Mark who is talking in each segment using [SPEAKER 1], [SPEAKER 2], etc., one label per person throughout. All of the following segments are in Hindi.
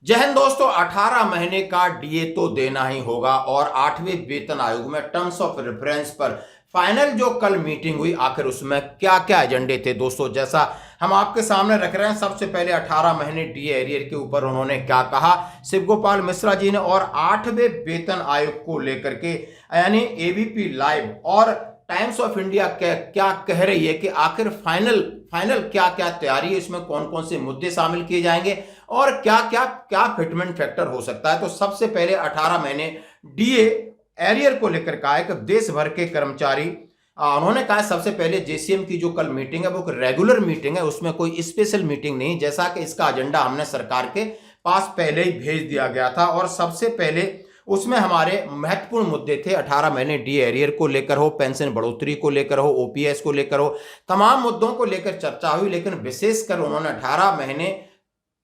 [SPEAKER 1] जय हिंद दोस्तों। 18 महीने का डीए तो देना ही होगा और 8वें वेतन आयोग में टर्म्स ऑफ रेफरेंस पर फाइनल जो कल मीटिंग हुई, आखिर उसमें क्या क्या एजेंडे थे दोस्तों, जैसा हम आपके सामने रख रहे हैं। सबसे पहले 18 महीने डीए एरियर के ऊपर उन्होंने क्या कहा शिव गोपाल मिश्रा जी ने, और 8वें वेतन आयोग को लेकर के यानी एबीपी लाइव और टाइम्स ऑफ इंडिया क्या कह रही है कि आखिर फाइनल क्या क्या तैयारी है, इसमें कौन कौन से मुद्दे शामिल किए जाएंगे और क्या फिटमेंट फैक्टर हो सकता है। तो सबसे पहले 18 महीने डीए एरियर को लेकर कहा है कि देश भर के कर्मचारी, उन्होंने कहा सबसे पहले जेसीएम की जो कल मीटिंग है वो रेगुलर मीटिंग है, उसमें कोई स्पेशल मीटिंग नहीं, जैसा कि इसका एजेंडा हमने सरकार के पास पहले ही भेज दिया गया था। और सबसे पहले उसमें हमारे महत्वपूर्ण मुद्दे थे 18 महीने डी एरियर को लेकर हो, पेंशन बढ़ोतरी को लेकर हो, ओपीएस को लेकर हो, तमाम मुद्दों को लेकर चर्चा हुई। लेकिन विशेषकर उन्होंने 18 महीने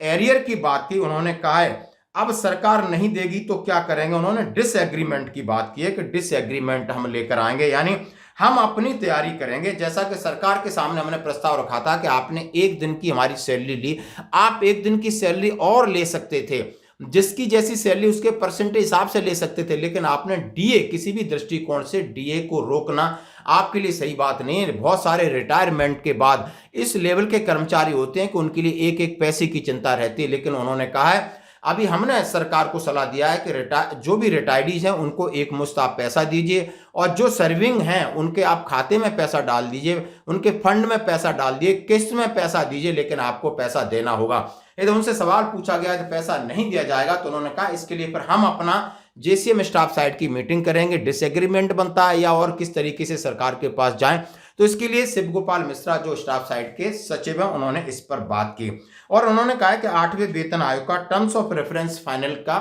[SPEAKER 1] एरियर की बात की। उन्होंने कहा है अब सरकार नहीं देगी तो क्या करेंगे। उन्होंने डिसएग्रीमेंट की बात की है कि डिसएग्रीमेंट हम लेकर आएंगे, यानी हम अपनी तैयारी करेंगे। जैसा कि सरकार के सामने हमने प्रस्ताव रखा था कि आपने एक दिन की हमारी सैलरी ली, आप एक दिन की सैलरी और ले सकते थे, जिसकी जैसी सैलरी उसके परसेंटेज हिसाब से ले सकते थे, लेकिन आपने डीए, किसी भी दृष्टिकोण से डीए को रोकना आपके लिए सही बात नहीं है। बहुत सारे रिटायरमेंट के बाद इस लेवल के कर्मचारी होते हैं कि उनके लिए एक एक पैसे की चिंता रहती है। लेकिन उन्होंने कहा है अभी हमने सरकार को सलाह दिया है कि जो भी रिटायर्डीज हैं उनको एक मुश्त आप पैसा दीजिए, और जो सर्विंग हैं उनके आप खाते में पैसा डाल दीजिए, उनके फंड में पैसा डाल दिए, किस्त में पैसा दीजिए, लेकिन आपको पैसा देना होगा। यदि उनसे सवाल पूछा गया कि पैसा नहीं दिया जाएगा तो उन्होंने कहा इसके लिए फिर हम अपना जेसीएम स्टाफ साइड की मीटिंग करेंगे, डिसएग्रीमेंट बनता है या और किस तरीके से सरकार के पास जाएं। तो इसके लिए शिव गोपाल मिश्रा जो स्टाफ साइड के सचिव हैं उन्होंने इस पर बात की, और उन्होंने कहा कि 8वें वेतन आयोग का टर्म्स ऑफ रेफरेंस फाइनल का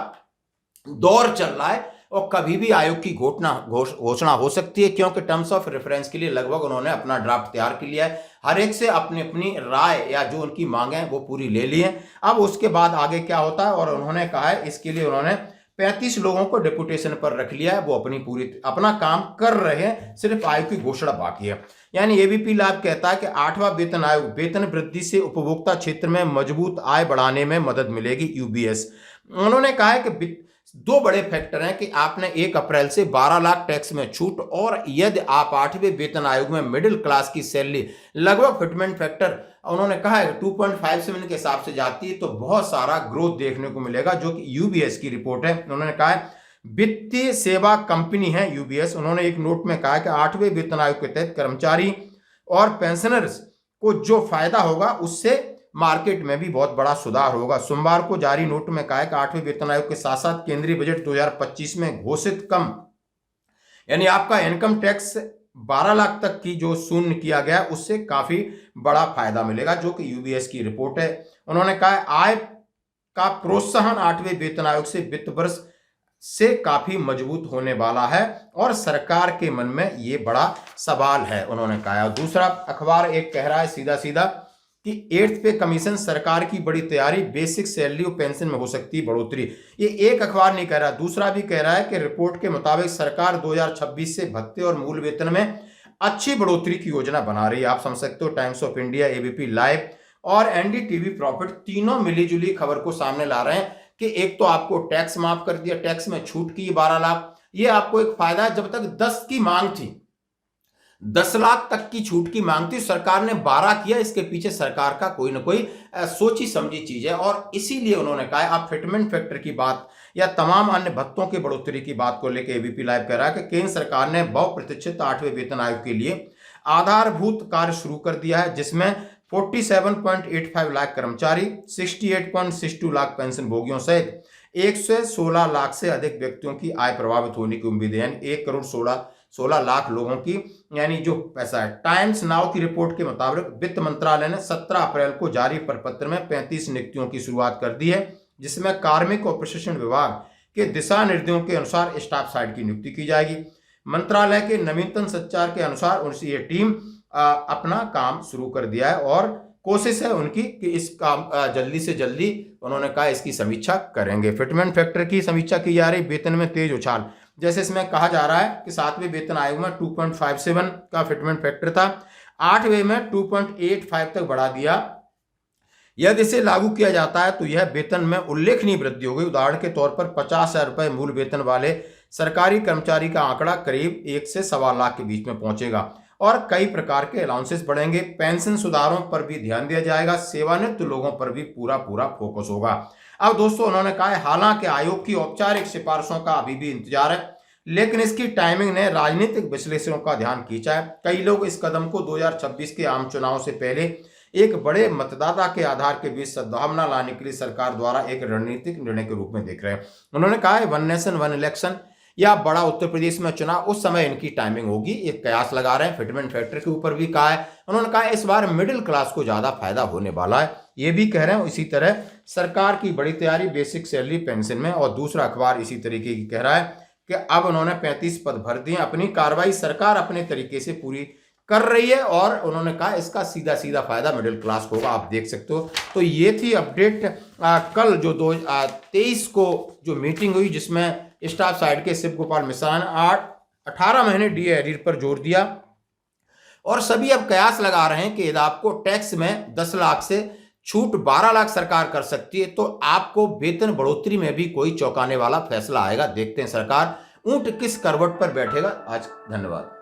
[SPEAKER 1] दौर चल रहा है और कभी भी आयोग की घोषणा हो सकती है, क्योंकि टर्म्स ऑफ रेफरेंस के लिए लगभग उन्होंने अपना ड्राफ्ट तैयार कर लिया है। हर एक से अपनी अपनी राय या जो उनकी मांगे हैं वो पूरी ले ली है। अब उसके बाद आगे क्या होता है, और उन्होंने कहा है इसके लिए उन्होंने 35 लोगों को डेपुटेशन पर रख लिया है, वो अपना काम कर रहे हैं, सिर्फ आयोग की घोषणा बाकी है। यानी एबीपी लाइव कहता है कि 8वां वेतन आयोग वेतन वृद्धि से उपभोक्ता क्षेत्र में मजबूत आय बढ़ाने में मदद मिलेगी, यूबीएस। उन्होंने कहा है कि दो बड़े फैक्टर हैं कि आपने 1 अप्रैल से 12 लाख टैक्स में छूट, और यदि आप 8वें वेतन आयोग में मिडिल क्लास की सैलरी लगभग फिटमेंट फैक्टर उन्होंने कहा है 2.57 के हिसाब से जाती है तो बहुत सारा ग्रोथ देखने को मिलेगा, जो कि यूबीएस की रिपोर्ट है। उन्होंने कहा है वित्तीय सेवा कंपनी है यूबीएस। उन्होंने एक नोट में कहा है कि 8वें वेतन आयोग के तहत कर्मचारी और पेंशनर्स को जो फायदा होगा उससे मार्केट में भी बहुत बड़ा सुधार होगा। सोमवार को जारी नोट में कहा है कि 8वें वेतन आयोग के साथ साथ केंद्रीय बजट 2025 में घोषित कम, यानी आपका इनकम टैक्स 12 लाख तक की जो शून्य किया गया उससे काफी बड़ा फायदा मिलेगा, जो कि यूबीएस की रिपोर्ट है। उन्होंने कहा है आय का प्रोत्साहन 8वें वेतन आयोग से वित्त वर्ष से काफी मजबूत होने वाला है, और सरकार के मन में ये बड़ा सवाल है, उन्होंने कहा। दूसरा अखबार एक कह रहा है सीधा सीधा कि 8th पे कमीशन सरकार की बड़ी तैयारी, बेसिक सैलरी और पेंशन में हो सकती है बढ़ोतरी। ये एक अखबार नहीं कह रहा, दूसरा भी कह रहा है कि रिपोर्ट के मुताबिक सरकार 2026 से भत्ते और मूल वेतन में अच्छी बढ़ोतरी की योजना बना रही है। आप समझ सकते हो times of India, ABP live और एनडीटीवी प्रॉफिट तीनों मिलीजुली खबर को सामने ला रहे हैं कि एक तो आपको टैक्स माफ कर दिया, टैक्स में छूट की 12 लाख, ये आपको एक फायदा है। जब तक 10 की मांग थी, 10 लाख तक की छूट की मांग थी, सरकार ने 12 किया। इसके पीछे सरकार का कोई ना कोई सोची समझी चीज है, और इसीलिए उन्होंने कहा आप फिटमेंट फैक्टर की बात या तमाम अन्य भत्तों की बढ़ोतरी की बात को लेकर एबीपी लाइव कह रहा है कि केंद्र सरकार ने बहुप्रतीक्षित 8वें वेतन आयोग के लिए आधारभूत कार्य शुरू कर दिया है, जिसमें 47.85 लाख कर्मचारी, 68.62 लाख पेंशन भोगियों सहित 116 लाख से अधिक व्यक्तियों की आय प्रभावित होने की उम्मीद है, यानी 1 करोड़ 16 लाख लोगों की, यानी जो पैसा है। टाइम्स नाउ की रिपोर्ट के मुताबिक वित्त मंत्रालय ने 17 अप्रैल को जारी प्रपत्र में 35 नियुक्तियों की शुरुआत कर दी है, जिसमें कार्मिक और प्रशिक्षण विभाग के दिशा निर्देशों के अनुसार स्टाफ साइड की नियुक्ति की जाएगी। मंत्रालय के नवीनतम संचार के अनुसार उनसे ये टीम अपना काम शुरू कर दिया है, और कोशिश है उनकी कि इस काम जल्दी से जल्दी, उन्होंने कहा इसकी समीक्षा करेंगे। फिटमेंट फैक्टर की समीक्षा की जा रही, वेतन में तेज उछाल, जैसे इसमें कहा जा रहा है कि 7वें वेतन आयोग में 2.57 का फिटमेंट फैक्टर था, 8वें में 2.85 तक बढ़ा दिया, यदि इसे लागू किया जाता है तो यह वेतन में उल्लेखनीय वृद्धि होगी। उदाहरण के तौर पर 50,000 रुपये मूल वेतन वाले सरकारी कर्मचारी का आंकड़ा करीब 1 से 1.25 लाख के बीच में पहुंचेगा और कई प्रकार के अलाउंसेस बढ़ेंगे। पेंशन सुधारों पर भी ध्यान दिया जाएगा। सेवानिवृत्त लोगों पर भी पूरा फोकस होगा। अब दोस्तों उन्होंने कहा है, हालांकि आयोग की औपचारिक सिफारिशों का अभी भी इंतजार है, लेकिन इसकी टाइमिंग ने राजनीतिक विश्लेषकों का ध्यान खींचा है। कई लोग इस कदम को 2026 के आम चुनाव से पहले एक बड़े मतदाता के आधार के बीच सद्भावना लाने के लिए सरकार द्वारा एक रणनीतिक निर्णय के रूप में देख रहे हैं। उन्होंने कहा है, वन नेशन वन इलेक्शन या बड़ा उत्तर प्रदेश में चुनाव, उस समय इनकी टाइमिंग होगी। एक कयास लगा रहे हैं। फिटमेंट फैक्टर के ऊपर भी कहा है। उन्होंने कहा इस बार मिडिल क्लास को ज्यादा फायदा होने वाला है, ये भी कह रहे हैं। इसी तरह सरकार की बड़ी तैयारी बेसिक सैलरी पेंशन में, और दूसरा अखबार इसी तरीके की कह रहा है कि अब उन्होंने 35 पद भर दिए। अपनी कार्रवाई सरकार अपने तरीके से पूरी कर रही है और उन्होंने कहा इसका सीधा सीधा फायदा मिडिल क्लास को होगा। आप देख सकते हो। तो ये थी अपडेट। कल जो 23 को जो मीटिंग हुई, जिसमें स्टाफ साइड के शिव गोपाल मिश्रा ने 18 महीने डीए एरियर पर जोर दिया और सभी अब कयास लगा रहे हैं कि यदि आपको टैक्स में 10 लाख से छूट 12 लाख सरकार कर सकती है तो आपको वेतन बढ़ोतरी में भी कोई चौंकाने वाला फैसला आएगा। देखते हैं सरकार ऊंट किस करवट पर बैठेगा। आज धन्यवाद।